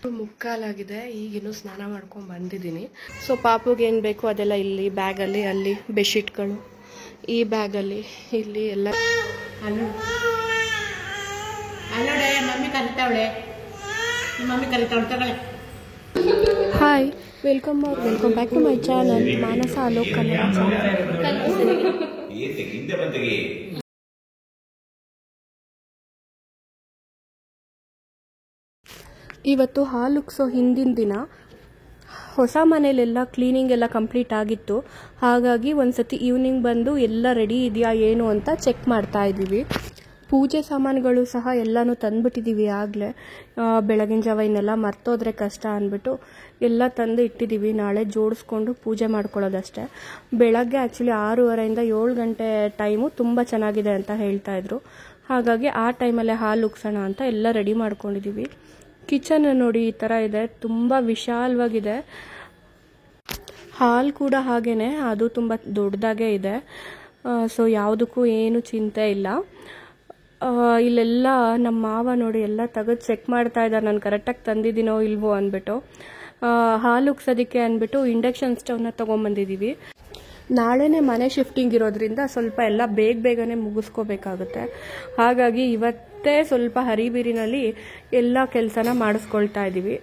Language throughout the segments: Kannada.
ಮುಕ್ಕಾಲಾಗಿದೆ. ಈಗಿನ್ನೂ ಸ್ನಾನ ಮಾಡ್ಕೊಂಡು ಬಂದಿದ್ದೀನಿ. ಸೊ ಪಾಪುಗೆ ಏನು ಬೇಕು ಅದೆಲ್ಲ ಇಲ್ಲಿ ಬ್ಯಾಗಲ್ಲಿ, ಅಲ್ಲಿ ಬೆಡ್ಶೀಟ್ಗಳು ಈ ಬ್ಯಾಗಲ್ಲಿ, ಇಲ್ಲಿ ಎಲ್ಲ. Hi, welcome back to my channel Manasa Alok Kannada channel. ಇವತ್ತು ಹಾಲು ಉಕ್ಸೋ ಹಿಂದಿನ ದಿನ. ಹೊಸ ಮನೇಲೆಲ್ಲ ಕ್ಲೀನಿಂಗ್ ಎಲ್ಲ ಕಂಪ್ಲೀಟ್ ಆಗಿತ್ತು. ಹಾಗಾಗಿ ಒಂದ್ಸತಿ ಈವ್ನಿಂಗ್ ಬಂದು ಎಲ್ಲ ರೆಡಿ ಇದೆಯಾ ಏನು ಅಂತ ಚೆಕ್ ಮಾಡ್ತಾ ಇದ್ದೀವಿ. ಪೂಜೆ ಸಾಮಾನುಗಳು ಸಹ ಎಲ್ಲನೂ ತಂದುಬಿಟ್ಟಿದ್ದೀವಿ. ಆಗಲೇ ಬೆಳಗಿನ ಜಾವ ಇನ್ನೆಲ್ಲ ಮರ್ತೋದ್ರೆ ಕಷ್ಟ ಅಂದ್ಬಿಟ್ಟು ಎಲ್ಲ ತಂದು ಇಟ್ಟಿದ್ದೀವಿ. ನಾಳೆ ಜೋಡಿಸ್ಕೊಂಡು ಪೂಜೆ ಮಾಡ್ಕೊಳ್ಳೋದಷ್ಟೇ. ಬೆಳಗ್ಗೆ ಆ್ಯಕ್ಚುಲಿ 6:30 7 ಗಂಟೆ ಟೈಮು ತುಂಬ ಚೆನ್ನಾಗಿದೆ ಅಂತ ಹೇಳ್ತಾಯಿದ್ರು. ಹಾಗಾಗಿ ಆ ಟೈಮಲ್ಲೇ ಹಾಲು ಉಕ್ಸೋಣ ಅಂತ ಎಲ್ಲ ರೆಡಿ ಮಾಡ್ಕೊಂಡಿದ್ದೀವಿ. ಕಿಚನ್ ನೋಡಿ ಈ ಥರ ಇದೆ, ತುಂಬ ವಿಶಾಲವಾಗಿದೆ. ಹಾಲ್ ಕೂಡ ಹಾಗೇನೆ, ಅದು ತುಂಬ ದೊಡ್ಡದಾಗೇ ಇದೆ. ಸೊ ಯಾವುದಕ್ಕೂ ಏನು ಚಿಂತೆ ಇಲ್ಲ. ಇಲ್ಲೆಲ್ಲ ನಮ್ಮ ಮಾವ ನೋಡಿ ಎಲ್ಲ ತೆಗೆದು ಚೆಕ್ ಮಾಡ್ತಾ ಇದ್ದಾರೆ, ನಾನು ಕರೆಕ್ಟಾಗಿ ತಂದಿದ್ದೀನೋ ಇಲ್ವೋ ಅಂದ್ಬಿಟ್ಟು. ಹಾಲು ಉಕ್ಸೋದಕ್ಕೆ ಅಂದ್ಬಿಟ್ಟು ಇಂಡಕ್ಷನ್ ಸ್ಟವ್ನ ತೊಗೊಂಬಂದಿದ್ದೀವಿ. ನಾಳೆನೇ ಮನೆ ಶಿಫ್ಟಿಂಗ್ ಇರೋದ್ರಿಂದ ಸ್ವಲ್ಪ ಎಲ್ಲ ಬೇಗನೆ ಮುಗಿಸ್ಕೋಬೇಕಾಗುತ್ತೆ. ಹಾಗಾಗಿ ಇವತ್ತೇ ಸ್ವಲ್ಪ ಹರಿಬಿರಿನಲ್ಲಿ ಎಲ್ಲ ಕೆಲಸನ ಮಾಡಿಸ್ಕೊಳ್ತಾ ಇದ್ದೀವಿ.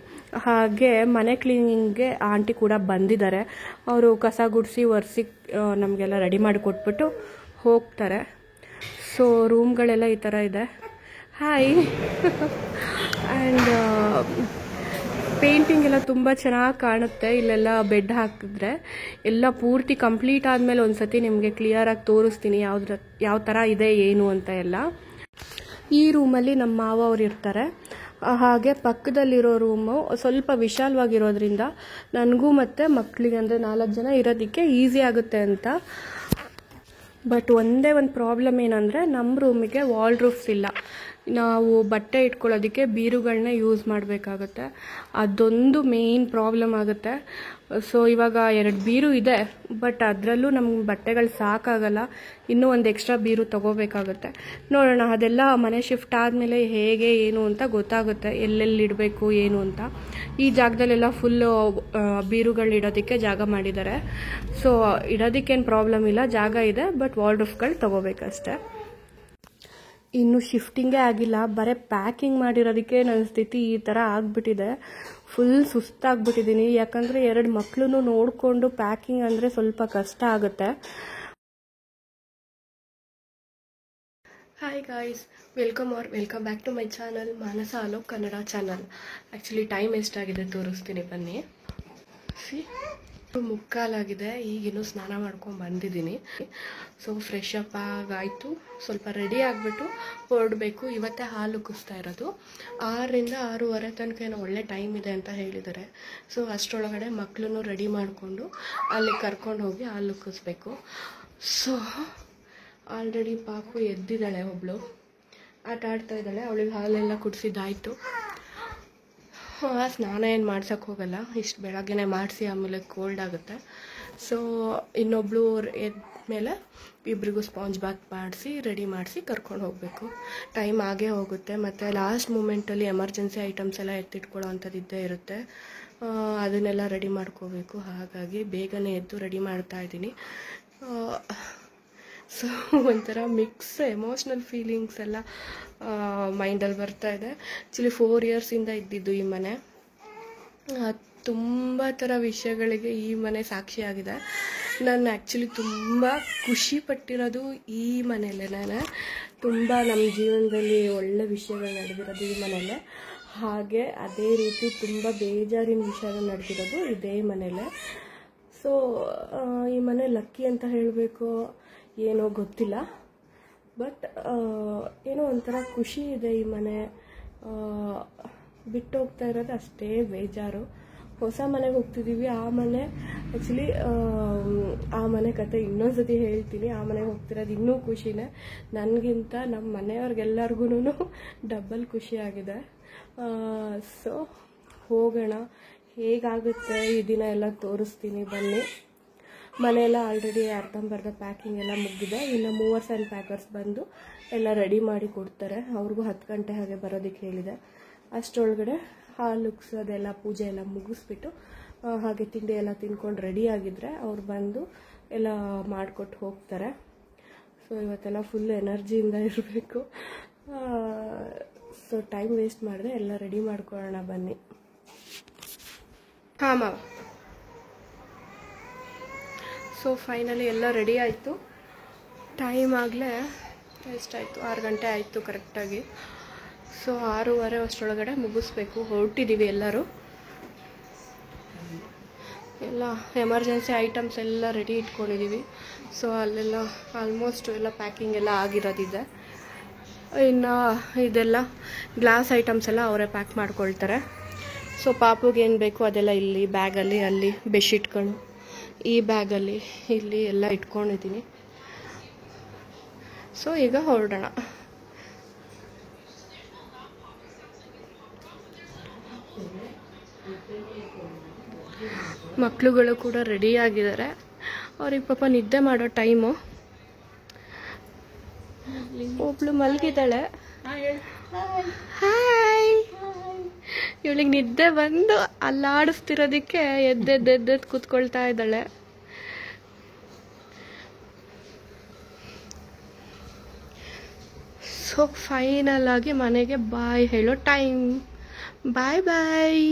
ಹಾಗೆ ಮನೆ ಕ್ಲೀನಿಂಗ್ಗೆ ಆಂಟಿ ಕೂಡ ಬಂದಿದ್ದಾರೆ. ಅವರು ಕಸ ಗುಡಿಸಿ ಒರೆಸಿ ನಮಗೆಲ್ಲ ರೆಡಿ ಮಾಡಿ ಕೊಟ್ಬಿಟ್ಟು ಹೋಗ್ತಾರೆ. ಸೊ ರೂಮ್ಗಳೆಲ್ಲ ಈ ಥರ ಇದೆ. ಹಾಯ್. ಆ್ಯಂಡ್ ಪೇಂಟಿಂಗ್ ಎಲ್ಲ ತುಂಬ ಚೆನ್ನಾಗಿ ಕಾಣುತ್ತೆ. ಇಲ್ಲೆಲ್ಲ ಬೆಡ್ ಹಾಕಿದ್ರೆ ಎಲ್ಲ ಪೂರ್ತಿ ಕಂಪ್ಲೀಟ್ ಆದಮೇಲೆ ಒಂದ್ಸತಿ ನಿಮಗೆ ಕ್ಲಿಯರಾಗಿ ತೋರಿಸ್ತೀನಿ ಯಾವ ಥರ ಇದೆ ಏನು ಅಂತ ಎಲ್ಲ. ಈ ರೂಮಲ್ಲಿ ನಮ್ಮ ಮಾವ ಅವರು ಇರ್ತಾರೆ. ಹಾಗೆ ಪಕ್ಕದಲ್ಲಿರೋ ರೂಮು ಸ್ವಲ್ಪ ವಿಶಾಲವಾಗಿರೋದ್ರಿಂದ ನನಗೂ ಮತ್ತು ಮಕ್ಕಳಿಗೆ ಅಂದರೆ 4 ಜನ ಇರೋದಕ್ಕೆ ಈಸಿ ಆಗುತ್ತೆ ಅಂತ. ಬಟ್ ಒಂದೇ ಒಂದು ಪ್ರಾಬ್ಲಮ್ ಏನಂದರೆ ನಮ್ಮ ರೂಮಿಗೆ ವಾಲ್ ರೂಫ್ಸ್ ಇಲ್ಲ. ನಾವು ಬಟ್ಟೆ ಇಟ್ಕೊಳ್ಳೋದಕ್ಕೆ ಬೀರುಗಳನ್ನ ಯೂಸ್ ಮಾಡಬೇಕಾಗುತ್ತೆ. ಅದೊಂದು ಮೇಯ್ನ್ ಪ್ರಾಬ್ಲಮ್ ಆಗುತ್ತೆ. ಸೊ ಇವಾಗ 2 ಬೀರು ಇದೆ, ಬಟ್ ಅದರಲ್ಲೂ ನಮ್ಗೆ ಬಟ್ಟೆಗಳು ಸಾಕಾಗಲ್ಲ. ಇನ್ನೂ ಒಂದು ಎಕ್ಸ್ಟ್ರಾ ಬೀರು ತೊಗೋಬೇಕಾಗುತ್ತೆ. ನೋಡೋಣ, ಅದೆಲ್ಲ ಮನೆ ಶಿಫ್ಟ್ ಆದಮೇಲೆ ಹೇಗೆ ಏನು ಅಂತ ಗೊತ್ತಾಗುತ್ತೆ, ಎಲ್ಲೆಲ್ಲಿ ಇಡಬೇಕು ಏನು ಅಂತ. ಈ ಜಾಗದಲ್ಲೆಲ್ಲ ಫುಲ್ಲು ಬೀರುಗಳು ಇಡೋದಕ್ಕೆ ಜಾಗ ಮಾಡಿದ್ದಾರೆ. ಸೊ ಇಡೋದಕ್ಕೇನು ಪ್ರಾಬ್ಲಮ್ ಇಲ್ಲ, ಜಾಗ ಇದೆ. ಬಟ್ ವಾಲ್ಡ್ರೂಫ್ಗಳು ತೊಗೋಬೇಕಷ್ಟೆ. ಇನ್ನು ಶಿಫ್ಟಿಂಗೇ ಆಗಿಲ್ಲ, ಬರೀ ಪ್ಯಾಕಿಂಗ್ ಮಾಡಿರೋದಕ್ಕೆ ನನ್ನ ಸ್ಥಿತಿ ಈ ಥರ ಆಗಿಬಿಟ್ಟಿದೆ. ಫುಲ್ ಸುಸ್ತಾಗ್ಬಿಟ್ಟಿದ್ದೀನಿ. ಯಾಕಂದರೆ 2 ಮಕ್ಕಳನ್ನು ನೋಡಿಕೊಂಡು ಪ್ಯಾಕಿಂಗ್ ಅಂದರೆ ಸ್ವಲ್ಪ ಕಷ್ಟ ಆಗುತ್ತೆ. Hi guys, welcome back to my channel Manasa Alok Kannada channel. Actually time ಎಷ್ಟಾಗಿದೆ ತೋರಿಸ್ತೀನಿ ಬನ್ನಿ. ಮುಕ್ಕಾಲಾಗಿದೆ. ಈಗಿನ್ನೂ ಸ್ನಾನ ಮಾಡ್ಕೊಂಡು ಬಂದಿದ್ದೀನಿ. ಸೊ ಫ್ರೆಶ್ ಅಪ್ ಆಗಾಯಿತು, ಸ್ವಲ್ಪ ರೆಡಿ ಆಗಿಬಿಟ್ಟು ಹೊರಡಬೇಕು. ಇವತ್ತೇ ಹಾಲು ಉಕ್ಕಿಸ್ತಾ ಇರೋದು. 6ರಿಂದ 6:30 ತನಕ ಏನೋ ಒಳ್ಳೆ ಟೈಮ್ ಇದೆ ಅಂತ ಹೇಳಿದ್ದಾರೆ. ಸೊ ಅಷ್ಟರೊಳಗಡೆ ಮಕ್ಕಳನ್ನು ರೆಡಿ ಮಾಡಿಕೊಂಡು ಅಲ್ಲಿ ಕರ್ಕೊಂಡು ಹೋಗಿ ಹಾಲು ಉಕ್ಕಿಸ್ಬೇಕು. ಸೊ ಆಲ್ರೆಡಿ ಪಾಪು ಎದ್ದಿದ್ದಾಳೆ, ಒಬ್ಬಳು ಆಟ ಆಡ್ತಾ ಇದ್ದಾಳೆ. ಅವಳಿಗೆ ಹಾಲೆಲ್ಲ ಕುಡಿಸಿದ್ದಾಯಿತು. ಸ್ನಾನ ಏನು ಮಾಡ್ಸೋಕ್ಕೆ ಹೋಗಲ್ಲ, ಇಷ್ಟು ಬೆಳಗ್ಗೆನೇ ಮಾಡಿಸಿ ಆಮೇಲೆ ಕೋಲ್ಡ್ ಆಗುತ್ತೆ. ಸೊ ಇನ್ನೊಬ್ಳು ಎದ್ಮೇಲೆ ಇಬ್ಬರಿಗೂ ಸ್ಪಾಂಜ್ ಬಾತ್ ಮಾಡಿಸಿ ರೆಡಿ ಮಾಡಿಸಿ ಕರ್ಕೊಂಡು ಹೋಗಬೇಕು. ಟೈಮ್ ಆಗೇ ಹೋಗುತ್ತೆ. ಮತ್ತು ಲಾಸ್ಟ್ ಮೂಮೆಂಟಲ್ಲಿ ಎಮರ್ಜೆನ್ಸಿ ಐಟಮ್ಸ್ ಎಲ್ಲ ಎತ್ತಿಟ್ಕೊಳ್ಳೋ ಅಂಥದ್ದು ಇದ್ದೇ ಇರುತ್ತೆ. ಅದನ್ನೆಲ್ಲ ರೆಡಿ ಮಾಡ್ಕೋಬೇಕು. ಹಾಗಾಗಿ ಬೇಗನೆ ಎದ್ದು ರೆಡಿ ಮಾಡ್ತಾ ಇದ್ದೀನಿ. ಸೊ ಒಂಥರ ಮಿಕ್ಸ್ ಎಮೋಷ್ನಲ್ ಫೀಲಿಂಗ್ಸ್ ಎಲ್ಲ ಮೈಂಡಲ್ಲಿ ಬರ್ತಾ ಇದೆ. ಆ್ಯಕ್ಚುಲಿ 4 ಇಯರ್ಸಿಂದ ಇದ್ದಿದ್ದು ಈ ಮನೆ. ತುಂಬ ಥರ ವಿಷಯಗಳಿಗೆ ಈ ಮನೆ ಸಾಕ್ಷಿಯಾಗಿದೆ. ನಾನು ಆ್ಯಕ್ಚುಲಿ ತುಂಬ ಖುಷಿ ಪಟ್ಟಿರೋದು ಈ ಮನೆಯಲ್ಲೇ. ನಾನು ತುಂಬ ನಮ್ಮ ಜೀವನದಲ್ಲಿ ಒಳ್ಳೆ ವಿಷಯಗಳು ನಡೆದಿರೋದು ಈ ಮನೆಯಲ್ಲೇ. ಹಾಗೆ ಅದೇ ರೀತಿ ತುಂಬ ಬೇಜಾರಿನ ವಿಷಯಗಳು ನಡೆದಿರೋದು ಇದೇ ಮನೆಯಲ್ಲೇ. ಸೊ ಈ ಮನೆ ಲಕ್ಕಿ ಅಂತ ಹೇಳಬೇಕು ಏನೋ ಗೊತ್ತಿಲ್ಲ. ಬಟ್ ಏನೋ ಒಂಥರ ಖುಷಿ ಇದೆ. ಈ ಮನೆ ಬಿಟ್ಟು ಹೋಗ್ತಾ ಇರೋದು ಅಷ್ಟೇ ಬೇಜಾರು. ಹೊಸ ಮನೆಗೆ ಹೋಗ್ತಿದ್ದೀವಿ. ಆ ಮನೆ ಆ್ಯಕ್ಚುಲಿ ಆ ಮನೆ ಕತೆ ಇನ್ನೊಂದ್ಸತಿ ಹೇಳ್ತೀನಿ. ಆ ಮನೆಗೆ ಹೋಗ್ತಿರೋದು ಇನ್ನೂ ಖುಷಿನೇ. ನನಗಿಂತ ನಮ್ಮ ಮನೆಯವ್ರಿಗೆಲ್ಲರಿಗೂ ಡಬಲ್ ಖುಷಿಯಾಗಿದೆ. ಸೊ ಹೋಗೋಣ, ಹೇಗಾಗುತ್ತೆ ಈ ದಿನ ಎಲ್ಲ ತೋರಿಸ್ತೀನಿ ಬನ್ನಿ. ಮನೆಯೆಲ್ಲ ಆಲ್ರೆಡಿ ಅರ್ಧಂಬರ್ಧ ಪ್ಯಾಕಿಂಗ್ ಎಲ್ಲ ಮುಗಿದಿದೆ. ಇನ್ನು 3 ಸಲ ಪ್ಯಾಕರ್ಸ್ ಬಂದು ಎಲ್ಲ ರೆಡಿ ಮಾಡಿ ಕೊಡ್ತಾರೆ. ಅವ್ರಿಗೂ 10 ಗಂಟೆ ಹಾಗೆ ಬರೋದಕ್ಕೆ ಹೇಳಿದೆ. ಅಷ್ಟರೊಳಗಡೆ ಹಾಲು ಉಗ್ಸೋದೆಲ್ಲ ಪೂಜೆ ಎಲ್ಲ ಮುಗಿಸ್ಬಿಟ್ಟು ಹಾಗೆ ತಿಂಡಿ ಎಲ್ಲ ತಿನ್ಕೊಂಡು ರೆಡಿ ಆಗಿದ್ರೆ ಅವ್ರು ಬಂದು ಎಲ್ಲ ಮಾಡಿಕೊಟ್ಟು ಹೋಗ್ತಾರೆ. ಸೊ ಇವತ್ತೆಲ್ಲ ಫುಲ್ ಎನರ್ಜಿಯಿಂದ ಇರಬೇಕು. ಸೊ ಟೈಮ್ ವೇಸ್ಟ್ ಮಾಡಿದೆ, ಎಲ್ಲ ರೆಡಿ ಮಾಡ್ಕೊಳ್ಳೋಣ ಬನ್ನಿ. ಹಾಂ ಮಾವ. ಸೊ ಫೈನಲಿ ಎಲ್ಲ ರೆಡಿ ಆಯಿತು. ಟೈಮ್ ಆಗಲೇ ಎಷ್ಟಾಯಿತು, 6 ಗಂಟೆ ಆಯಿತು ಕರೆಕ್ಟಾಗಿ. ಸೊ 6:15 ಅಷ್ಟರೊಳಗಡೆ ಮುಗಿಸ್ಬೇಕು. ಹೊರಟಿದ್ದೀವಿ ಎಲ್ಲರೂ. ಎಲ್ಲ ಎಮರ್ಜೆನ್ಸಿ ಐಟಮ್ಸ್ ಎಲ್ಲ ರೆಡಿ ಇಟ್ಕೊಂಡಿದ್ದೀವಿ. ಸೊ ಅಲ್ಲೆಲ್ಲ ಆಲ್ಮೋಸ್ಟ್ ಎಲ್ಲ ಪ್ಯಾಕಿಂಗ್ ಎಲ್ಲ ಆಗಿರೋದಿದೆ. ಇನ್ನು ಇದೆಲ್ಲ ಗ್ಲಾಸ್ ಐಟಮ್ಸ್ ಎಲ್ಲ ಅವರೇ ಪ್ಯಾಕ್ ಮಾಡ್ಕೊಳ್ತಾರೆ. ಸೊ ಪಾಪುಗೆ ಏನು ಬೇಕು ಅದೆಲ್ಲ ಇಲ್ಲಿ ಬ್ಯಾಗಲ್ಲಿ, ಅಲ್ಲಿ ಬೆಡ್ಶೀಟ್ಗಳು ಈ ಬ್ಯಾಗಲ್ಲಿ ಇಲ್ಲಿ ಎಲ್ಲ ಇಟ್ಕೊಂಡಿದ್ದೀನಿ. ಸೊ ಈಗ ಹೊರಡೋಣ. ಮಕ್ಕಳುಗಳು ಕೂಡ ರೆಡಿ ಆಗಿದ್ದಾರೆ. ಅವ್ರಿಗೆ ಪಾಪ ನಿದ್ದೆ ಮಾಡೋ ಟೈಮು. ಒಬ್ಳು ಮಲಗಿದ್ದಾಳೆ. ಹಾಯ್. ಇವಳಿಗೆ ನಿದ್ದೆ ಬಂದು ಅಲ್ಲಾಡಿಸ್ತಿರೋದಕ್ಕೆ ಎದ್ದೆದ್ದು ಕೂತ್ಕೊಳ್ತಾ ಇದ್ದಾಳೆ. ಸೊ ಫೈನಲ್ ಆಗಿ ಮನೆಗೆ ಬಾಯ್ ಹೇಳೋ ಟೈಮ್. ಬಾಯ್ ಬಾಯ್.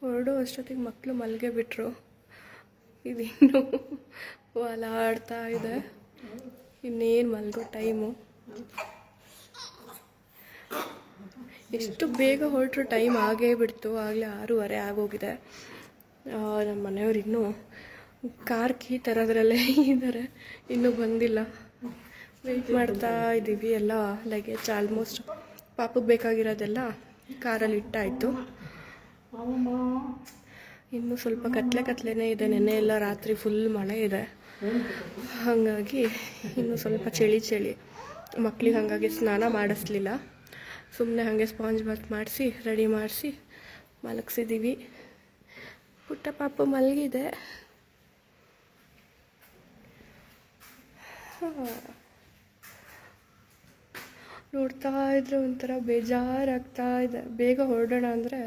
ಹೊರಡು ಅಷ್ಟೊತ್ತಿಗೆ ಮಕ್ಕಳು ಮಲ್ಗೆ ಬಿಟ್ರು. ಇದಿನ್ನೂ ಓಲಾಡ್ತಾ ಇದೆ. ಇನ್ನೇನು ಮಲ್ಗೋ ಟೈಮು. ಎಷ್ಟು ಬೇಗ ಹೊರಟ್ರು ಟೈಮ್ ಆಗೇ ಬಿಡ್ತು. ಆಗಲೇ 6:15 ಆಗೋಗಿದೆ. ನಮ್ಮ ಮನೆಯವ್ರು ಇನ್ನೂ ಕಾರ್ ಕೀ ತರೋದ್ರಲ್ಲೇ ಇದ್ದಾರೆ, ಇನ್ನೂ ಬಂದಿಲ್ಲ. ವೆಯ್ಟ್ ಮಾಡ್ತಾ ಇದ್ದೀವಿ. ಎಲ್ಲ ಲಗೇಜ್ ಆಲ್ಮೋಸ್ಟ್ ಪಾಪಕ್ಕೆ ಬೇಕಾಗಿರೋದೆಲ್ಲ ಕಾರಲ್ಲಿ ಇಟ್ಟಾಯಿತು. ಇನ್ನು ಸ್ವಲ್ಪ ಕತ್ಲೆನೇ ಇದೆ. ನೆನ್ನೆ ಎಲ್ಲ ರಾತ್ರಿ ಫುಲ್ ಮಳೆ ಇದೆ, ಹಾಗಾಗಿ ಇನ್ನು ಸ್ವಲ್ಪ ಚಳಿ. ಮಕ್ಕಳಿಗೆ ಹಾಗಾಗಿ ಸ್ನಾನ ಮಾಡಿಸ್ಲಿಲ್ಲ. ಸುಮ್ಮನೆ ಹಾಗೆ ಸ್ಪಾಂಜ್ ಬಾತ್ ಮಾಡಿಸಿ ರೆಡಿ ಮಾಡಿಸಿ ಮಲಗಿಸಿದ್ದೀವಿ. ಪುಟ್ಟ ಪಾಪು ಮಲಗಿದೆ. ನೋಡ್ತಾ ಇದ್ರೆ ಒಂಥರ ಬೇಜಾರಾಗ್ತಾ ಇದೆ. ಬೇಗ ಹೊರಡೋಣ ಅಂದರೆ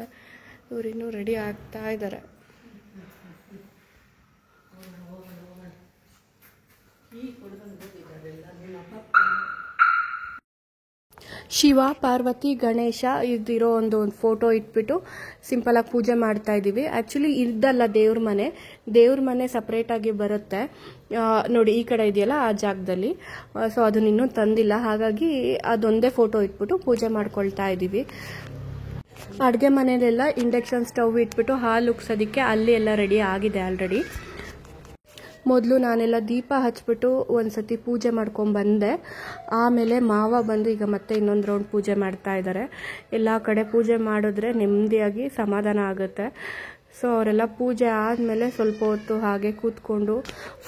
ಇವರಿನ್ನೂ ರೆಡಿ ಆಗ್ತಾ ಇದ್ದಾರೆ. ಶಿವ, ಪಾರ್ವತಿ, ಗಣೇಶ ಇದಿರೋ ಒಂದು ಫೋಟೋ ಇಟ್ಬಿಟ್ಟು ಸಿಂಪಲಾಗಿ ಪೂಜೆ ಮಾಡ್ತಾ ಇದ್ದೀವಿ. ಆ್ಯಕ್ಚುಲಿ ಇದ್ದಲ್ಲ ದೇವ್ರ ಮನೆ ಸಪ್ರೇಟಾಗಿ ಬರುತ್ತೆ ನೋಡಿ, ಈ ಕಡೆ ಇದೆಯಲ್ಲ ಆ ಜಾಗದಲ್ಲಿ. ಸೊ ಅದನ್ನ ಇನ್ನೂ ತಂದಿಲ್ಲ, ಹಾಗಾಗಿ ಅದೊಂದೇ ಫೋಟೋ ಇಟ್ಬಿಟ್ಟು ಪೂಜೆ ಮಾಡ್ಕೊಳ್ತಾ ಇದ್ದೀವಿ. ಅಡುಗೆ ಮನೆಯಲ್ಲೆಲ್ಲ ಇಂಡಕ್ಷನ್ ಸ್ಟವ್ ಇಟ್ಬಿಟ್ಟು ಹಾಲು ಉಗ್ಸೋದಕ್ಕೆ ಅಲ್ಲಿ ಎಲ್ಲ ರೆಡಿ ಆಗಿದೆ ಆಲ್ರೆಡಿ. ಮೊದಲು ನಾನೆಲ್ಲ ದೀಪ ಹಚ್ಬಿಟ್ಟು ಒಂದ್ಸತಿ ಪೂಜೆ ಮಾಡ್ಕೊಂಡ್ಬಂದೆ. ಆಮೇಲೆ ಮಾವ ಬಂದು ಈಗ ಮತ್ತೆ ಇನ್ನೊಂದು ರೌಂಡ್ ಪೂಜೆ ಮಾಡ್ತಾ ಇದ್ದಾರೆ. ಎಲ್ಲ ಕಡೆ ಪೂಜೆ ಮಾಡಿದ್ರೆ ನೆಮ್ಮದಿಯಾಗಿ ಸಮಾಧಾನ ಆಗುತ್ತೆ. ಸೊ ಅವರೆಲ್ಲ ಪೂಜೆ ಆದಮೇಲೆ ಸ್ವಲ್ಪ ಹೊತ್ತು ಹಾಗೆ ಕೂತ್ಕೊಂಡು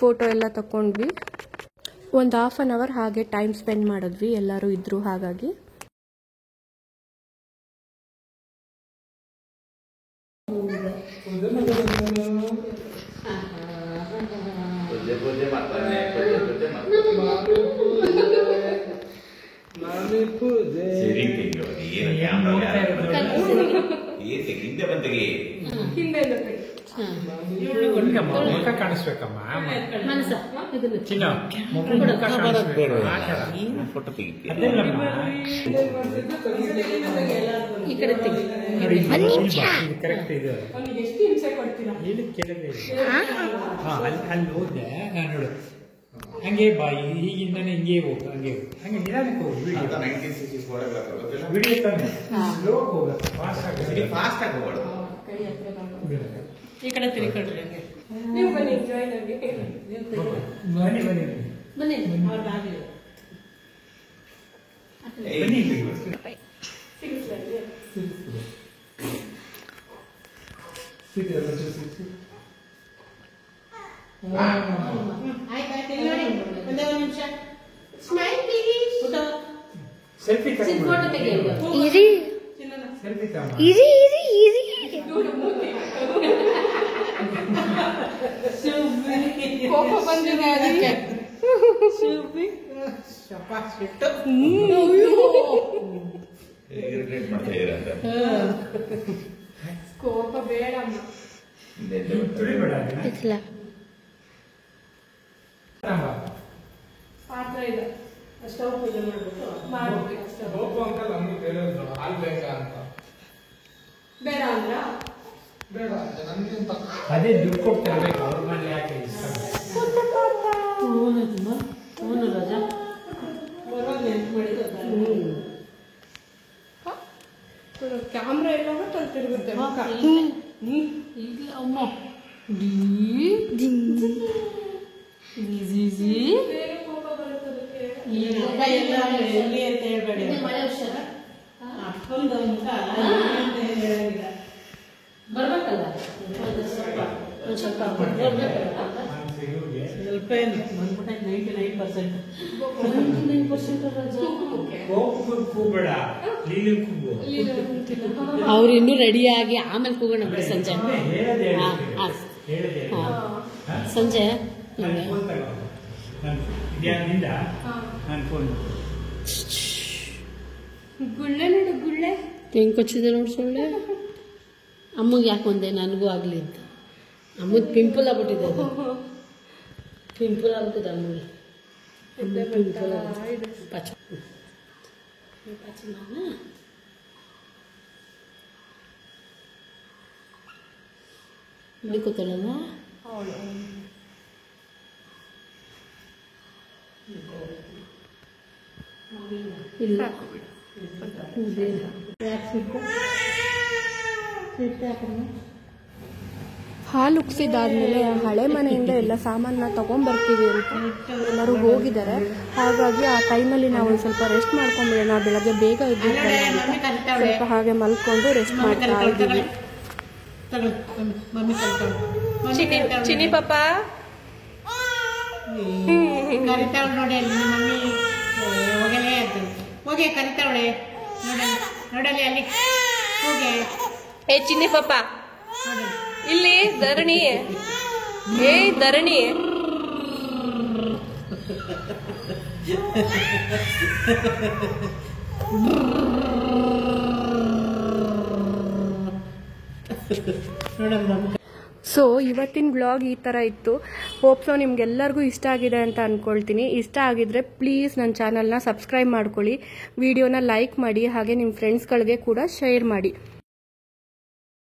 ಫೋಟೋ ಎಲ್ಲ ತಗೊಂಡ್ವಿ. ಒಂದು 1/2 hour ಹಾಗೆ ಟೈಮ್ ಸ್ಪೆಂಡ್ ಮಾಡಿದ್ವಿ, ಎಲ್ಲರೂ ಇದ್ದರು. ಹಾಗಾಗಿ ಕಾಣಿಸ್ಬೇಕಮ್ಮ ಕರೆಕ್ಟ್ ಇದೆ. ಅಲ್ಲಿ ಹೋದೆ ನಾನು ನೋಡು, ಹಂಗೆ ಬಾಯಿ ಈಗಿಂದಾನೆ ಹಿಂಗೆ ಹೋಗು, ಹಂಗೆ ನಿಧಾನಕ್ಕೆ ಹೋಗು. ವಿಡಿಯೋ ತಾನೆ ಸ್ಲೋ ಹೋಗುತ್ತೆ, ಫಾಸ್ಟ್ ಆಗಿ ಹೋಗೋದು. ಈ ಕಡೆ ತಿರುಗಿಕೊಳ್ರಿ. ನೀವು ಬನ್ನಿ, ಜಾಯ್ನ್ ಆಗಿ ಬನ್ನಿ. ಕೋಪ ಬಂದಿದೆ ಅದಕ್ಕೆ. ಇರಿಟೇಟ್ ಮಾಡ್ತಾ ಇದ್ದೀರಾ ಕೋಪ ಬೇಡ ತುಳಿಬೇಡ ಪಾತ್ರ ಇದೆ ಸ್ಟವ್ ಪೂಜೆ ಮಾಡ್ಬೇಕು ಗೋಪು ಅಂಕಲ್ ನಮ್ಗೆ ಕೇಳಿದ್ರು ಹಾಲು ಬೇಕಾ ಅಂತ. ಬೇಡ ಅಂದ್ರ ಬೇಡ ನನ್ಗೆ ಅಂತ ಅದೇ ದುಡ್ಡು ಕೊಡ್ತಿರ್ಬೇಕು ಅವ್ರ ಮನೆ ಯಾಕೆ ಇಷ್ಟ ಕ್ಯಾಮ್ರಾ ಎಲ್ಲ ತಿರುಗುತ್ತೆ ಬೇರೆ ಕೋಪ ಬರುತ್ತದಕ್ಕೆ ಬರ್ಬೇಕಲ್ಲ ಸ್ವಲ್ಪ ಇವ್ರಿಗೆ ಸ್ವಲ್ಪ ಏನು ಬಂದ್ಬಿಟ್ಟೆ 99% ಕೂಬೇಡ ಲೀಲಿ ಕೂಗು ಅವ್ರು ಇನ್ನೂ ರೆಡಿಯಾಗಿ ಆಮೇಲೆ ಕೂಗೋಣ ಬಿಡಿ ಸಂಜೆ ಹೇಳದೆ ಹೇಳದೆ ಸಂಜೆ ನಾನು ಫೋನ್ ತಗೋ ಇದ್ಯಾನಿಂದ ನಾನು ಫೋನ್ ಗುಳ್ಳೆ ನೋಡು ಗುಳ್ಳೆ ಹೆಂಗೆ ಕೊಚ್ಚಿದೆ ನೋಡಿ ಸೊಳ್ಳೆ ಅಮ್ಮಗೆ ಯಾಕೆ ಒಂದೆ ನನಗೂ ಆಗಲಿ ಅಂತ ಅಮ್ಮದು ಪಿಂಪಲ್ ಆಗ್ಬಿಟ್ಟಿದೆ ಅದು ಪಿಂಪಲ್ ಆಗ್ಬಿಟ್ಟಿದೆ ಅಮ್ಮಗೆ ಪಿಂಪಲ್ ಪಚ ಬಿಡ್ಕೋತಾಳಲ್ಲ ಇಲ್ಲ ಹಾಲು ಉಕ್ಸಿದಾದ್ಮೇಲೆ ಹಳೆ ಮನೆಯಿಂದ ಎಲ್ಲ ಸಾಮಾನ ತಗೊಂಡ್ಬರ್ತೀವಿ ಅಂತ ಎಲ್ಲರೂ ಹೋಗಿದ್ದಾರೆ. ಹಾಗಾಗಿ ಆ ಟೈಮಲ್ಲಿ ನಾವು ಒಂದು ಸ್ವಲ್ಪ ರೆಸ್ಟ್ ಮಾಡ್ಕೊಂಡ್ಬಿಡೋಣ, ಬೆಳಗ್ಗೆ ಬೇಗ ಇದ್ದಿದ್ದಲ್ಲ ಅಂತ ಸ್ವಲ್ಪ ಹಾಗೆ ಮಲ್ಕೊಂಡು ರೆಸ್ಟ್ ಮಾಡ್ತಾ ಇದ್ದೀವಿ. ಚಿನಿ ಪಾಪ ಕರಿತಾವಳು ನೋಡಿ ಅಲ್ಲಿ ಮಮ್ಮಿ ಹೋಗಲೇ ಅಂತ ಹೋಗಿ ಕರಿತಾವಳೆ ನೋಡಲಿ ಅಲ್ಲಿ ಹೋಗಿ ಏ ಚಿನ್ನಿ ಪಾಪ ಇಲ್ಲಿ ಧರಣಿ, ಏ ಧರಣಿ ಸೊ ಇವತ್ತಿನ ಬ್ಲಾಗ್ ಈ ಥರ ಇತ್ತು. ಹೋಪ್ಸೋ ನಿಮ್ಗೆಲ್ಲರಿಗೂ ಇಷ್ಟ ಆಗಿದೆ ಅಂತ ಅಂದ್ಕೊಳ್ತೀನಿ. ಇಷ್ಟ ಆಗಿದ್ರೆ ಪ್ಲೀಸ್ ನನ್ನ ಚಾನಲ್ನ ಸಬ್ಸ್ಕ್ರೈಬ್ ಮಾಡ್ಕೊಳ್ಳಿ, ವಿಡಿಯೋನ ಲೈಕ್ ಮಾಡಿ, ಹಾಗೆ ನಿಮ್ಮ ಫ್ರೆಂಡ್ಸ್ಗಳಿಗೆ ಕೂಡ ಶೇರ್ ಮಾಡಿ.